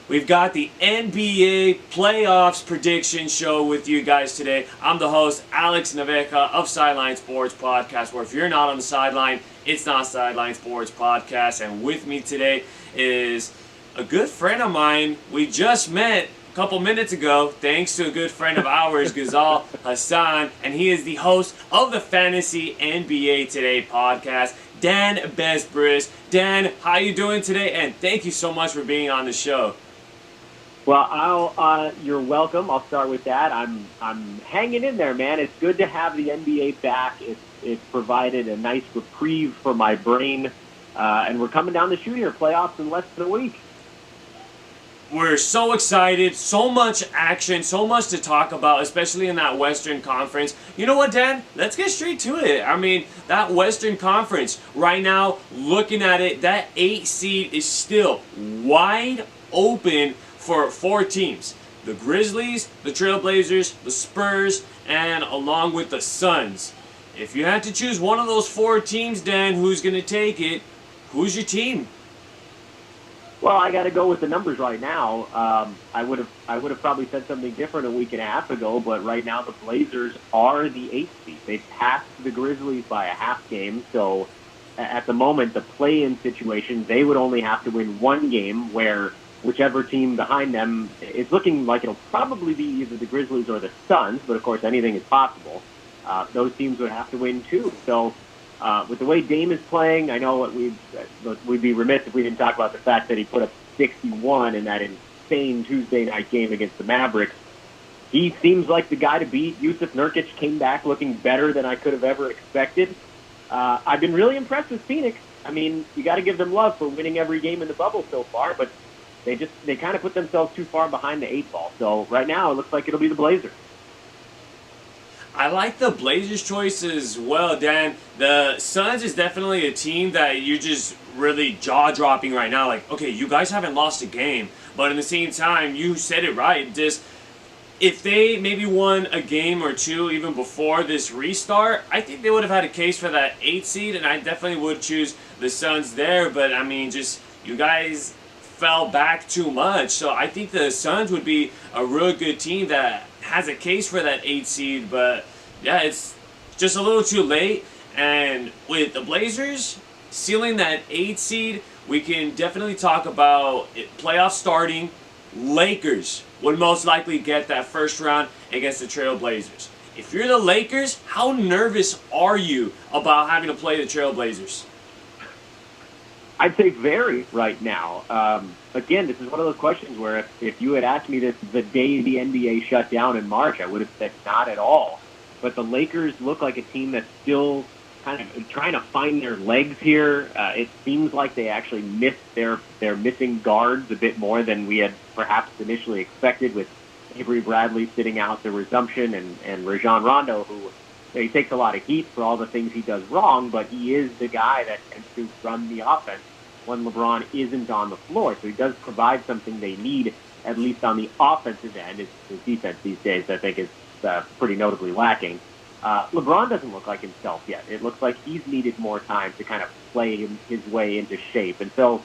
We've got the NBA playoffs prediction show with you guys today. I'm the host, Alex Naveca of Sideline Sports Podcast, where if you're not on the sideline, it's not Sideline Sports Podcast. And with me today is a good friend of mine. We just met a couple minutes ago, thanks to a good friend of ours, Ghazal Hassan, and he is the host of the Fantasy NBA Today podcast, Dan Besbris. Dan, how you doing today? And thank you so much for being on the show. Well, you're welcome. I'll start with that. I'm hanging in there, man. It's good to have the NBA back. It's provided a nice reprieve for my brain, and we're coming down the chute here. Playoffs in less than a week. We're so excited, so much action, so much to talk about, especially in that Western Conference. You know what, Dan? Let's get straight to it. I mean, that Western Conference, right now, looking at it, that 8 seed is still wide open for 4 teams. The Grizzlies, the Trailblazers, the Spurs, and along with the Suns. If you had to choose one of those 4 teams, Dan, who's going to take it? Who's your team? Well, I got to go with the numbers right now. I would have probably said something different a week and a half ago, but right now the Blazers are the 8th seed. They passed the Grizzlies by a half game, so at the moment, the play-in situation, they would only have to win 1 game, where whichever team behind them, it's looking like it'll probably be either the Grizzlies or the Suns, but of course anything is possible. Those teams would have to win too. So with the way Dame is playing, I know we'd be remiss if we didn't talk about the fact that he put up 61 in that insane Tuesday night game against the Mavericks. He seems like the guy to beat. Yusuf Nurkic came back looking better than I could have ever expected. I've been really impressed with Phoenix. I mean, you got to give them love for winning every game in the bubble so far, but they kind of put themselves too far behind the 8 ball. So right now it looks like it'll be the Blazers. I like the Blazers choice as well, Dan. The Suns is definitely a team that you're just really jaw-dropping right now. Like, okay, you guys haven't lost a game, but at the same time, you said it right. Just if they maybe won a game or 2 even before this restart, I think they would have had a case for that 8 seed, and I definitely would choose the Suns there. But I mean, just you guys fell back too much. So I think the Suns would be a real good team that has a case for that 8 seed, but yeah, it's just a little too late. And with the Blazers sealing that 8 seed, we can definitely talk about playoffs starting. Lakers would most likely get that first round against the Trailblazers. If you're the Lakers, how nervous are you about having to play the Trailblazers? I'd say very right now. Again, this is one of those questions where if you had asked me this the day the NBA shut down in March, I would have said not at all. But the Lakers look like a team that's still kind of trying to find their legs here. It seems like they actually missed their missing guards a bit more than we had perhaps initially expected, with Avery Bradley sitting out the resumption and Rajon Rondo, who he takes a lot of heat for all the things he does wrong, but he is the guy that tends to run the offense when LeBron isn't on the floor. So he does provide something they need, at least on the offensive end. His defense these days, I think, is pretty notably lacking. LeBron doesn't look like himself yet. It looks like he's needed more time to kind of play his way into shape. And so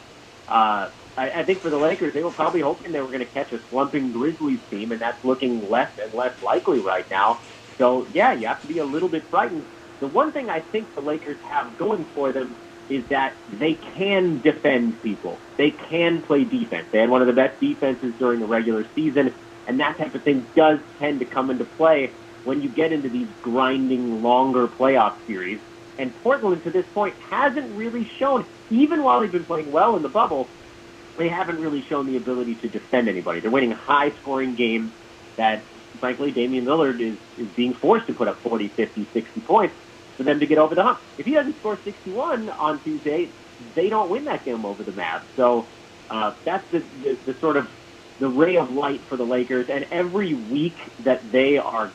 I think for the Lakers, they were probably hoping they were going to catch a slumping Grizzlies team, and that's looking less and less likely right now. So, yeah, you have to be a little bit frightened. The one thing I think the Lakers have going for them is that they can defend people. They can play defense. They had one of the best defenses during the regular season, and that type of thing does tend to come into play when you get into these grinding, longer playoff series. And Portland, to this point, hasn't really shown, even while they've been playing well in the bubble, they haven't really shown the ability to defend anybody. They're winning high-scoring games that, frankly, Damian Lillard is being forced to put up 40, 50, 60 points for them to get over the hump. If he doesn't score 61 on Tuesday, they don't win that game over the Mavs. So that's the sort of the ray of light for the Lakers. And every week that they're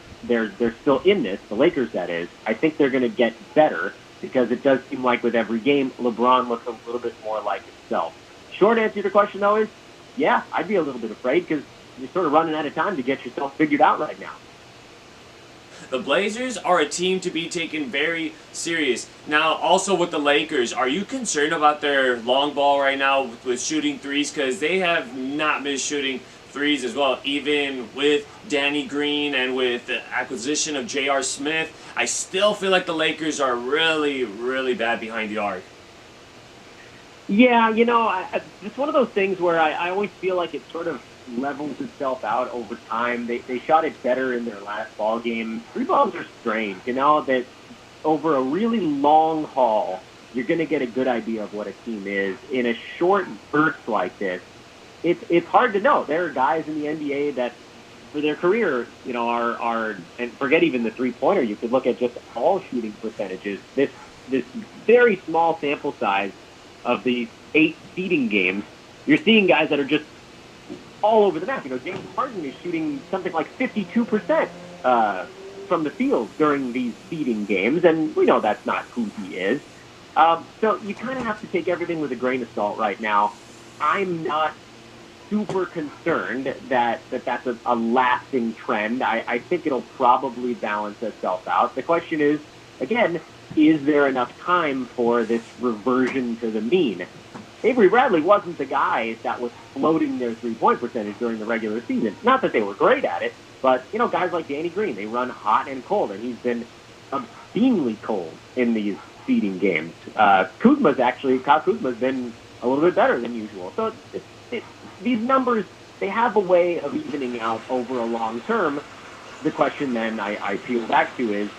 still in this, the Lakers that is, I think they're going to get better, because it does seem like with every game, LeBron looks a little bit more like himself. Short answer to your question, though, is, yeah, I'd be a little bit afraid, because you're sort of running out of time to get yourself figured out right now. the Blazers are a team to be taken very serious. Now, also with the Lakers, are you concerned about their long ball right now with shooting threes? Because they have not been shooting threes as well. Even with Danny Green and with the acquisition of J.R. Smith, I still feel like the Lakers are really, really bad behind the arc. Yeah, it's one of those things where I always feel like it sort of levels itself out over time. They shot it better in their last ball game. Three balls are strange, that over a really long haul, you're going to get a good idea of what a team is. In a short burst like this, it's hard to know. There are guys in the NBA that, for their career, are and forget even the three-pointer. You could look at just all shooting percentages. This very small sample size of the 8 seeding games, you're seeing guys that are just all over the map. James Harden is shooting something like 52% from the field during these seeding games, and we know that's not who he is. So you kind of have to take everything with a grain of salt right now. I'm not super concerned that that's a lasting trend. I think it'll probably balance itself out. The question is, again, is there enough time for this reversion to the mean? Avery Bradley wasn't the guy that was floating their three-point percentage during the regular season. Not that they were great at it, but, guys like Danny Green, they run hot and cold, and he's been obscenely cold in these seeding games. Kyle Kuzma's been a little bit better than usual. So these numbers, they have a way of evening out over a long term. The question then I peel back to is,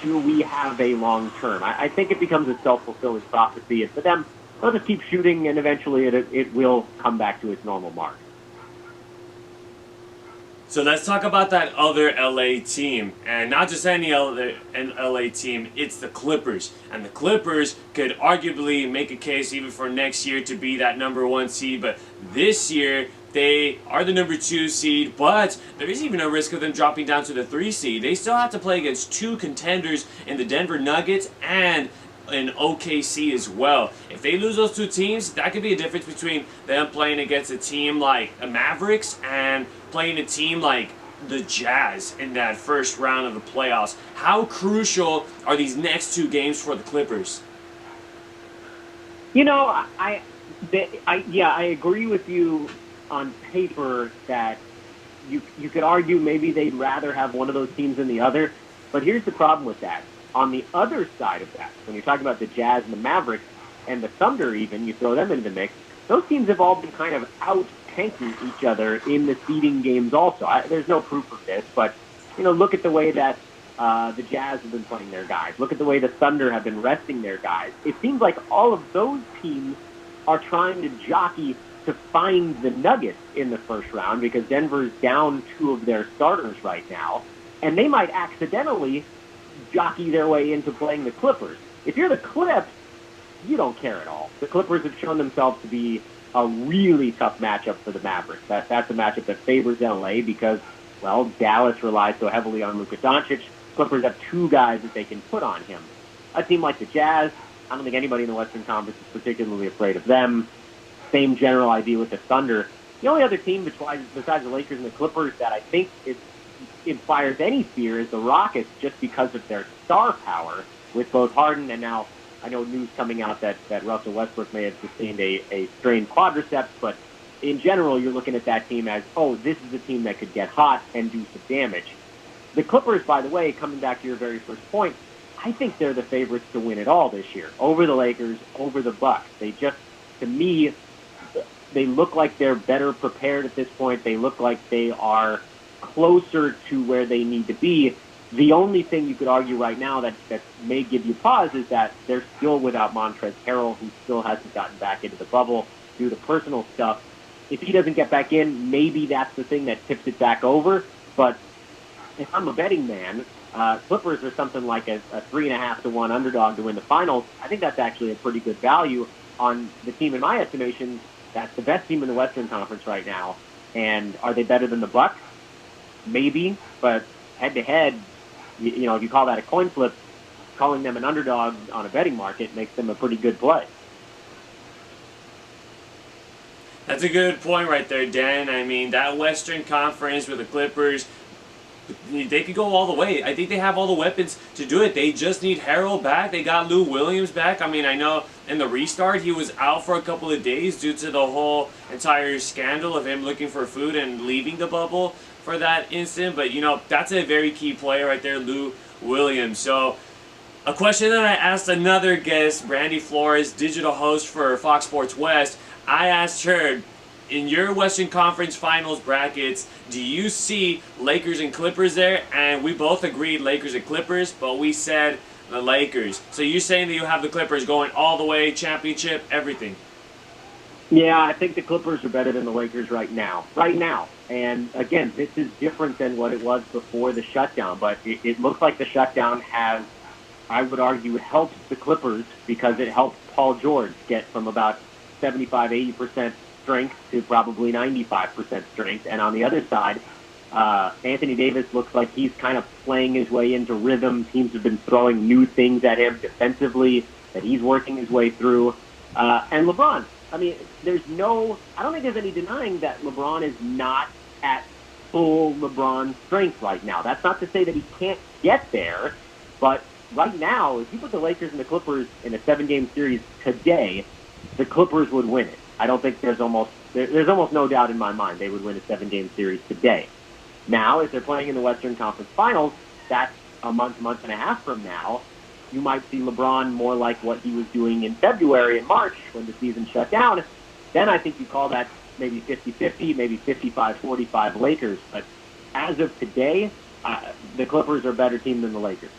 do we have a long term? I think it becomes a self-fulfilling prophecy. And for them, they'll just keep shooting, and eventually it will come back to its normal mark. So let's talk about that other LA team, and not just any other LA team, it's the Clippers. And the Clippers could arguably make a case even for next year to be that number 1 seed, but this year they are the number 2 seed, but there is even a risk of them dropping down to the 3 seed. They still have to play against 2 contenders in the Denver Nuggets and in OKC as well. If they lose those 2 teams, that could be a difference between them playing against a team like the Mavericks and playing a team like the Jazz in that first round of the playoffs. How crucial are these next 2 games for the Clippers? I agree with you on paper that you could argue maybe they'd rather have one of those teams than the other, but here's the problem with that. On the other side of that, when you're talking about the Jazz and the Mavericks and the Thunder even, you throw them into the mix, those teams have all been kind of out-tanking each other in the seeding games also. There's no proof of this, but, look at the way that the Jazz have been playing their guys. Look at the way the Thunder have been resting their guys. It seems like all of those teams are trying to jockey to find the Nuggets in the first round because Denver's down 2 of their starters right now, and they might accidentally jockey their way into playing the Clippers. If you're the Clips, you don't care at all. The Clippers have shown themselves to be a really tough matchup for the Mavericks. That's a matchup that favors LA because, well, Dallas relies so heavily on Luka Doncic. Clippers have 2 guys that they can put on him. A team like the Jazz, I don't think anybody in the Western Conference is particularly afraid of them. Same general idea with the Thunder. The only other team besides the Lakers and the Clippers that I think inspires any fear is the Rockets just because of their star power with both Harden and now I know news coming out that Russell Westbrook may have sustained a strained quadriceps, but in general you're looking at that team as, this is a team that could get hot and do some damage. The Clippers, by the way, coming back to your very first point, I think they're the favorites to win it all this year, over the Lakers, over the Bucks. They just, to me, they look like they're better prepared at this point. They look like they are closer to where they need to be. The only thing you could argue right now that may give you pause is that they're still without Montrezl Harrell, who still hasn't gotten back into the bubble due to personal stuff. If he doesn't get back in, maybe that's the thing that tips it back over. But if I'm a betting man, Clippers are something like a 3.5 to 1 underdog to win the finals. I think that's actually a pretty good value on the team, in my estimation, that's the best team in the Western Conference right now. And are they better than the Bucks? Maybe, but head-to-head, if you call that a coin flip, calling them an underdog on a betting market makes them a pretty good play. That's a good point right there, Dan. I mean, that Western Conference with the Clippers, They could go all the way. I think they have all the weapons to do it. They just need Harrell back. They got Lou Williams back. I mean, I know in the restart he was out for a couple of days due to the whole entire scandal of him looking for food and leaving the bubble for that instant. But, that's a very key player right there, Lou Williams. So, a question that I asked another guest, Brandy Flores, digital host for Fox Sports West, I asked her, in your Western Conference Finals brackets, do you see Lakers and Clippers there? And we both agreed Lakers and Clippers, but we said the Lakers. So you're saying that you have the Clippers going all the way, championship, everything? Yeah, I think the Clippers are better than the Lakers right now. Right now. And again, this is different than what it was before the shutdown, but it looks like the shutdown has, I would argue, helped the Clippers because it helped Paul George get from about 75-80% strength to probably 95% strength. And on the other side, Anthony Davis looks like he's kind of playing his way into rhythm. Teams have been throwing new things at him defensively that he's working his way through. And LeBron, I mean, I don't think there's any denying that LeBron is not at full LeBron strength right now. That's not to say that he can't get there, but right now, if you put the Lakers and the Clippers in a 7-game series today, the Clippers would win it. I don't think there's almost no doubt in my mind they would win a 7-game series today. Now, if they're playing in the Western Conference Finals, that's a month and a half from now. You might see LeBron more like what he was doing in February and March when the season shut down. Then I think you call that maybe 50-50, maybe 55-45 Lakers. But as of today, the Clippers are a better team than the Lakers.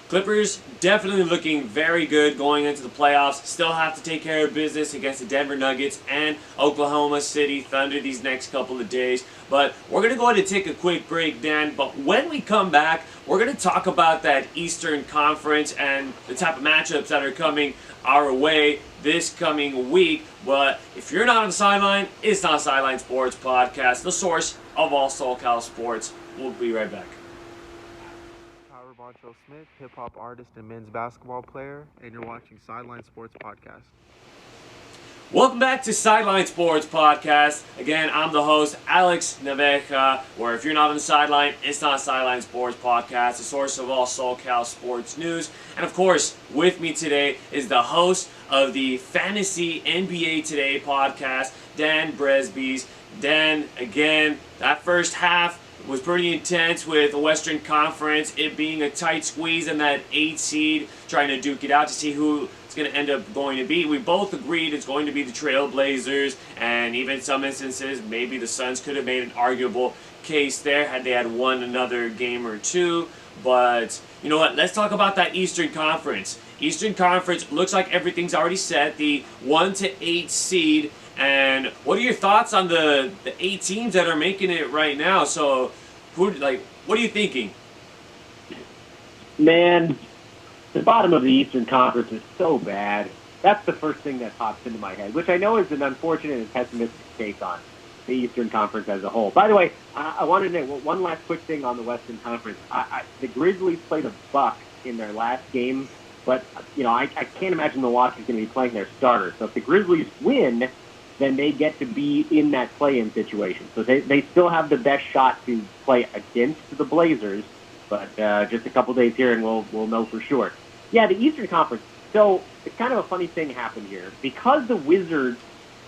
Clippers definitely looking very good going into the playoffs. Still have to take care of business against the Denver Nuggets and Oklahoma City Thunder these next couple of days. But we're going to go ahead and take a quick break, Dan. But when we come back, we're going to talk about that Eastern Conference and the type of matchups that are coming our way this coming week. But if you're not on the sideline, it's not Sideline Sports Podcast, the source of all SoCal sports. We'll be right back. Boncho Smith, hip-hop artist and men's basketball player, and you're watching Sideline Sports Podcast. Welcome back to Sideline Sports Podcast. Again, I'm the host, Alex Naveja, where if you're not on the sideline, it's not Sideline Sports Podcast, the source of all SoCal sports news. And of course, with me today is the host of the Fantasy NBA Today podcast, Dan Besbris. Dan, again, that first half was pretty intense with the Western Conference, it being a tight squeeze and that 8 seed trying to duke it out to see who it's going to end up going to be. We both agreed it's going to be the Trailblazers, and even in some instances, maybe the Suns could have made an arguable case there had they had won another game or two. But you know what? Let's talk about that Eastern Conference. Eastern Conference looks like everything's already set. The 1 to 8 seed. And what are your thoughts on the 8 teams that are making it right now? So, what are you thinking? Man, the bottom of the Eastern Conference is so bad. That's the first thing that pops into my head, which I know is an unfortunate and pessimistic take on the Eastern Conference as a whole. By the way, I wanted to know one last quick thing on the Western Conference. The Grizzlies played the Bucks in their last game, but I can't imagine Milwaukee's going to be playing their starter. So if the Grizzlies win, then they get to be in that play-in situation. So they still have the best shot to play against the Blazers, but just a couple days here and we'll know for sure. Yeah, the Eastern Conference. So it's kind of a funny thing happened here. Because the Wizards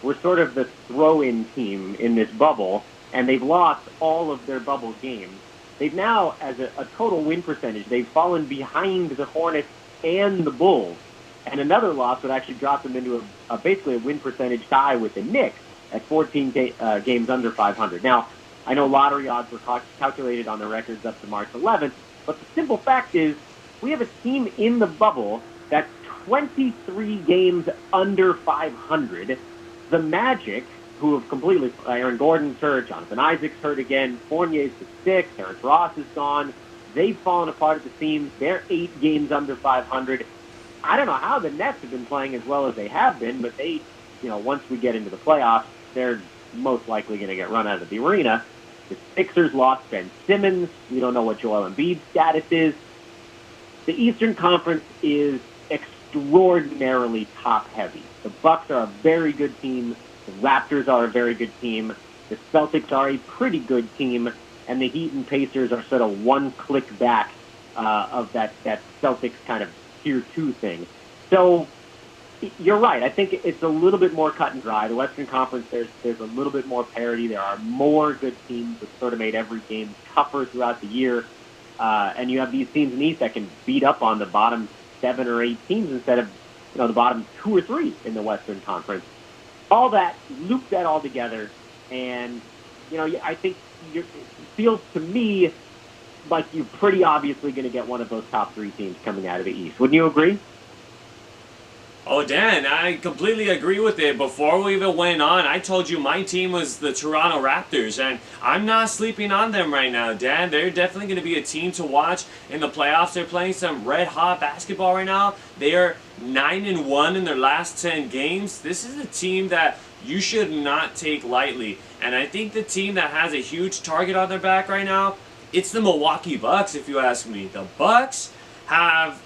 were sort of the throw-in team in this bubble, and they've lost all of their bubble games, they've now, as a total win percentage, they've fallen behind the Hornets and the Bulls. And another loss would actually drop them into basically a win percentage tie with the Knicks at 14 games under 500. Now, I know lottery odds were calculated on the records up to March 11th, but the simple fact is we have a team in the bubble that's 23 games under 500. The Magic, who have completely, Aaron Gordon's hurt, Jonathan Isaac's hurt again, Fournier's the 6th, Terrence Ross is gone. They've fallen apart at the seams. They're 8 games under 500. I don't know how the Nets have been playing as well as they have been, but they, once we get into the playoffs, they're most likely going to get run out of the arena. The Sixers lost Ben Simmons. We don't know what Joel Embiid's status is. The Eastern Conference is extraordinarily top-heavy. The Bucks are a very good team. The Raptors are a very good team. The Celtics are a pretty good team. and the Heat and Pacers are sort of one click back of that Celtics kind of tier 2 thing. So you're right. I think it's a little bit more cut and dry. The Western Conference, there's a little bit more parity. There are more good teams that sort of made every game tougher throughout the year. And you have these teams in the East that can beat up on the bottom 7 or 8 teams instead of the bottom 2 or 3 in the Western Conference. All that, loop that all together, and I think it feels to me like you're pretty obviously going to get one of those top 3 teams coming out of the East. Wouldn't you agree? Oh, Dan, I completely agree with it. Before we even went on, I told you my team was the Toronto Raptors, and I'm not sleeping on them right now, Dan. They're definitely going to be a team to watch in the playoffs. They're playing some red-hot basketball right now. They are 9-1 in their last 10 games. This is a team that you should not take lightly, and I think the team that has a huge target on their back right now, it's the Milwaukee Bucks, if you ask me. The Bucks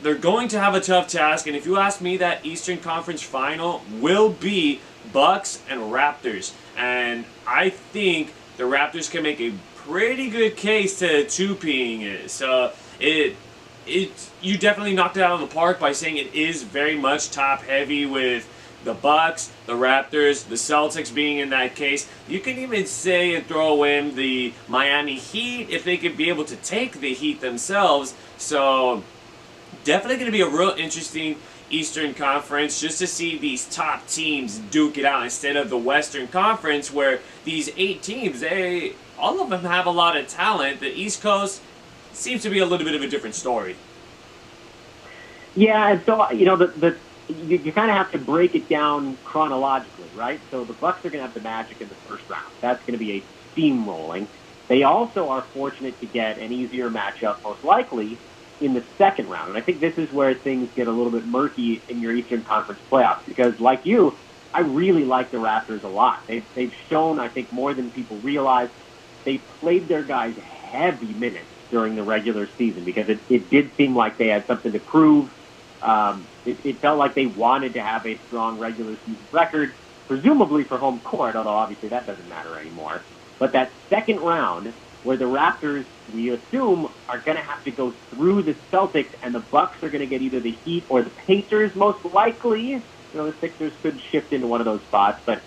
they're going to have a tough task, and if you ask me, that Eastern Conference Final will be Bucks and Raptors, and I think the Raptors can make a pretty good case to 2-peating it. So you definitely knocked it out of the park by saying it is very much top heavy with the Bucks, the Raptors, the Celtics being in that case. You can even say and throw in the Miami Heat if they could be able to take the Heat themselves. So definitely going to be a real interesting Eastern Conference just to see these top teams duke it out instead of the Western Conference where these 8 teams, all of them have a lot of talent. The East Coast seems to be a little bit of a different story. Yeah, and so, you kind of have to break it down chronologically, right? So the Bucks are going to have the Magic in the first round. That's going to be a steamrolling. They also are fortunate to get an easier matchup, most likely, in the second round. And I think this is where things get a little bit murky in your Eastern Conference playoffs because, like you, I really like the Raptors a lot. They've shown, I think, more than people realize. They played their guys heavy minutes during the regular season because it did seem like they had something to prove. It felt like they wanted to have a strong regular season record, presumably for home court, although obviously that doesn't matter anymore. But that second round, where the Raptors, we assume, are going to have to go through the Celtics, and the Bucks are going to get either the Heat or the Pacers, most likely. The Sixers could shift into one of those spots, but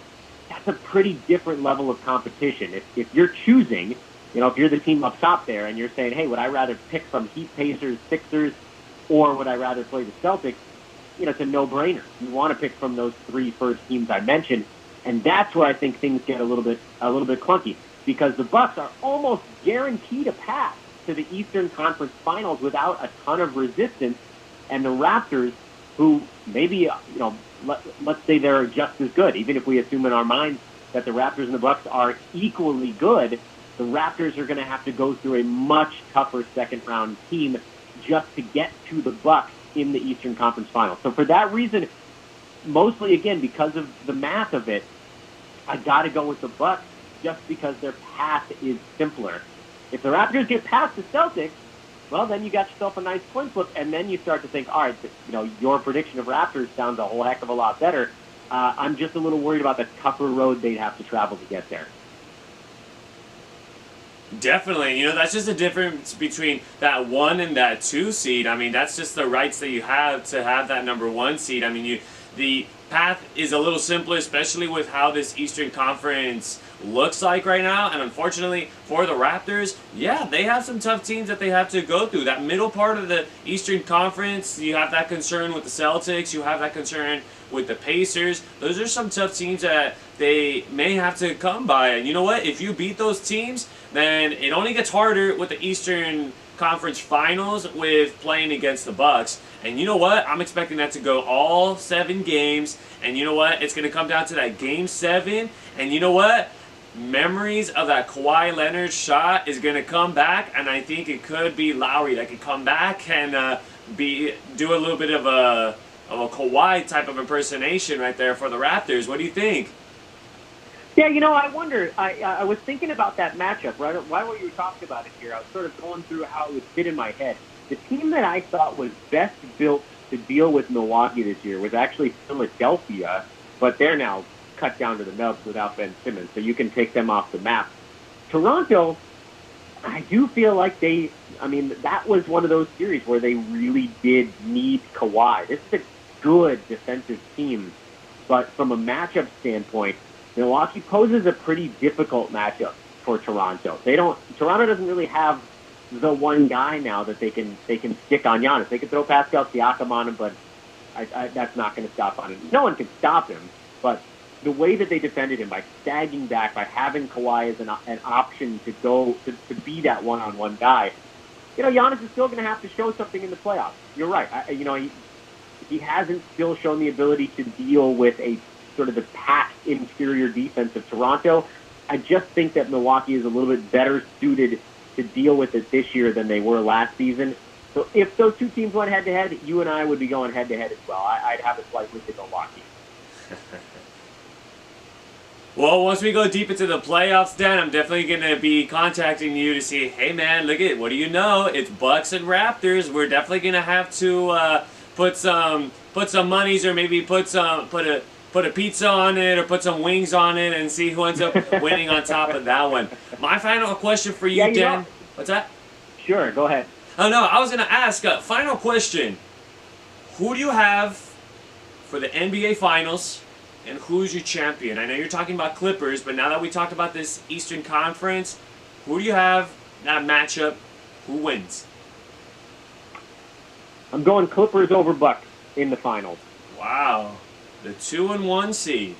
that's a pretty different level of competition. If you're choosing, if you're the team up top there, and you're saying, hey, would I rather pick from Heat, Pacers, Sixers, or would I rather play the Celtics? It's a no-brainer. You want to pick from those 3 first teams I mentioned, and that's where I think things get a little bit clunky. Because the Bucks are almost guaranteed a path to the Eastern Conference Finals without a ton of resistance, and the Raptors, who maybe let's say they're just as good, even if we assume in our minds that the Raptors and the Bucks are equally good, the Raptors are going to have to go through a much tougher second round team just to get to the Bucks in the Eastern Conference Finals. So for that reason, mostly again because of the math of it, I got to go with the Bucks. Just because their path is simpler. If the Raptors get past the Celtics, well, then you got yourself a nice coin flip, and then you start to think, all right, your prediction of Raptors sounds a whole heck of a lot better. I'm just a little worried about the tougher road they'd have to travel to get there. Definitely. That's just the difference between that 1 and that 2 seed. I mean, that's just the rights that you have to have that number 1 seed. I mean, the path is a little simpler, especially with how this Eastern Conference looks like right now. And unfortunately for the Raptors, yeah, they have some tough teams that they have to go through. That middle part of the Eastern Conference, you have that concern with the Celtics, you have that concern with the Pacers. Those are some tough teams that they may have to come by. And you know what? If you beat those teams, then it only gets harder with the Eastern Conference Finals with playing against the Bucks. And you know what? I'm expecting that to go all 7 games. And you know what? It's going to come down to that Game 7. And you know what? Memories of that Kawhi Leonard shot is going to come back. And I think it could be Lowry that could come back and do a little bit of a Kawhi type of impersonation right there for the Raptors. What do you think? Yeah, I wonder. I was thinking about that matchup, right? While you were talking about it here, I was sort of going through how it would fit in my head. The team that I thought was best built to deal with Milwaukee this year was actually Philadelphia, but they're now cut down to the nubs without Ben Simmons, so you can take them off the map. Toronto, I do feel like that was one of those series where they really did need Kawhi. This is a good defensive team, but from a matchup standpoint, Milwaukee poses a pretty difficult matchup for Toronto. Toronto doesn't really have the one guy now that they can stick on Giannis. They can throw Pascal Siakam on him, but that's not going to stop on him. No one can stop him, but the way that they defended him by sagging back, by having Kawhi as an option to go to be that one-on-one guy, Giannis is still going to have to show something in the playoffs. You're right. He hasn't still shown the ability to deal with a sort of the packed interior defense of Toronto. I just think that Milwaukee is a little bit better suited to deal with it this year than they were last season. So if those two teams went head-to-head, you and I would be going head-to-head as well. I'd have a slight lead to Milwaukee. Well, once we go deep into the playoffs, Dan, I'm definitely going to be contacting you to see, hey, man, look at, what do you know? It's Bucks and Raptors. We're definitely going to have to put some monies, or maybe put a pizza on it, or put some wings on it, and see who ends up winning on top of that one. My final question for you, Dan. What's that? Sure, go ahead. Oh, no, I was going to ask, final question. Who do you have for the NBA Finals, and who's your champion? I know you're talking about Clippers, but now that we talked about this Eastern Conference, who do you have that matchup? Who wins? I'm going Clippers over Bucks in the finals. Wow. The 2-1 seed.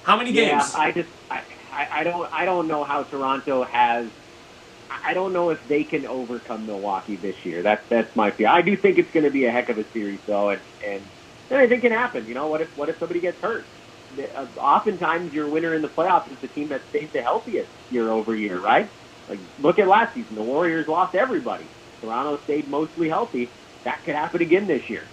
How many games? Yeah, I don't know how Toronto has. I don't know if they can overcome Milwaukee this year. That's my fear. I do think it's going to be a heck of a series, though, and anything can happen. What if somebody gets hurt? Oftentimes, your winner in the playoffs is the team that stays the healthiest year over year, right? Like, look at last season. The Warriors lost everybody. Toronto stayed mostly healthy. That could happen again this year.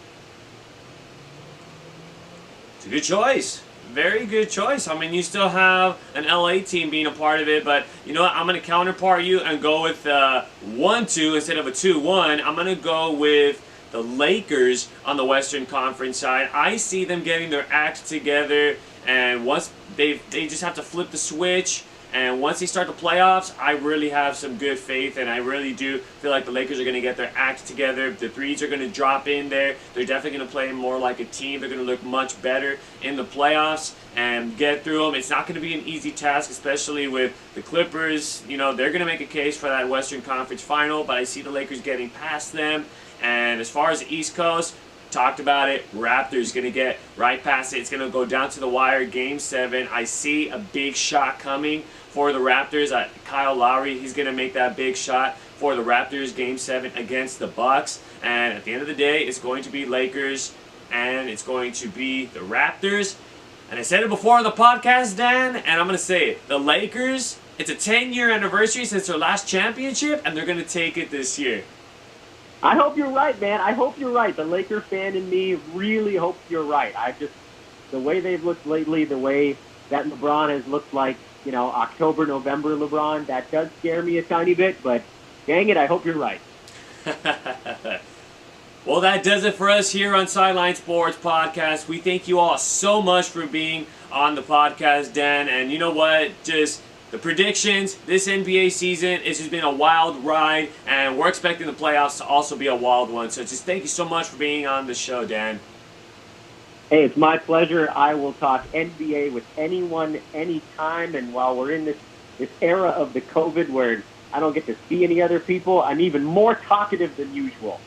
It's a good choice. Very good choice. I mean, you still have an LA team being a part of it, but you know what? I'm going to counterpart you and go with 1-2 instead of a 2-1. I'm going to go with the Lakers on the Western Conference side. I see them getting their act together, and once they just have to flip the switch, and once they start the playoffs, I really have some good faith, and I really do feel like the Lakers are going to get their act together. The threes are going to drop in there. They're definitely going to play more like a team. They're going to look much better in the playoffs and get through them. It's not going to be an easy task, especially with the Clippers. They're going to make a case for that Western Conference final, but I see the Lakers getting past them. And as far as the East Coast, talked about it, Raptors going to get right past it. It's going to go down to the wire, Game 7. I see a big shot coming for the Raptors. Kyle Lowry, he's going to make that big shot for the Raptors, Game 7 against the Bucks. And at the end of the day, it's going to be Lakers, and it's going to be the Raptors. And I said it before on the podcast, Dan, and I'm going to say it. The Lakers, it's a 10-year anniversary since their last championship, and they're going to take it this year. I hope you're right, man. I hope you're right. The Laker fan in me really hopes you're right. The way they've looked lately, the way that LeBron has looked like, October, November LeBron, that does scare me a tiny bit, but dang it, I hope you're right. Well, that does it for us here on Sideline Sports Podcast. We thank you all so much for being on the podcast, Dan. And you know what? Just the predictions, this NBA season, it's just been a wild ride, and we're expecting the playoffs to also be a wild one. So just thank you so much for being on the show, Dan. Hey, it's my pleasure. I will talk NBA with anyone, anytime. And while we're in this era of the COVID where I don't get to see any other people, I'm even more talkative than usual.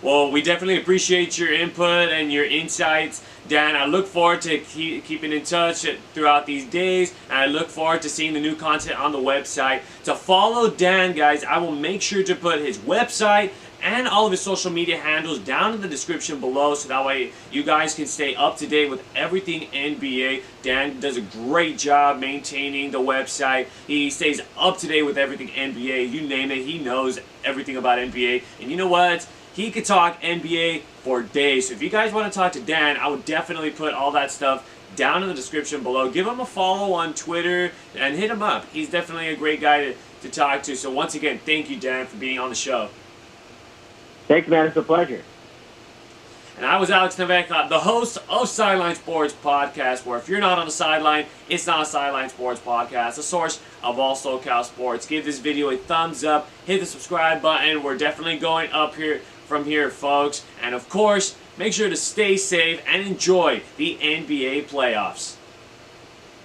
Well, we definitely appreciate your input and your insights, Dan. I look forward to keeping in touch throughout these days, and I look forward to seeing the new content on the website. To follow Dan, guys, I will make sure to put his website and all of his social media handles down in the description below, so that way you guys can stay up to date with everything NBA. Dan does a great job maintaining the website. He stays up to date with everything NBA. You name it, he knows everything about NBA. And you know what? He could talk NBA for days. So if you guys want to talk to Dan, I would definitely put all that stuff down in the description below. Give him a follow on Twitter and hit him up. He's definitely a great guy to talk to. So once again, thank you, Dan, for being on the show. Thanks, man. It's a pleasure. And I was Alex Neveka, the host of Sideline Sports Podcast, where if you're not on the sideline, it's not a Sideline Sports Podcast, the source of all SoCal sports. Give this video a thumbs up, hit the subscribe button. We're definitely going up here from here, folks. And of course, make sure to stay safe and enjoy the NBA playoffs.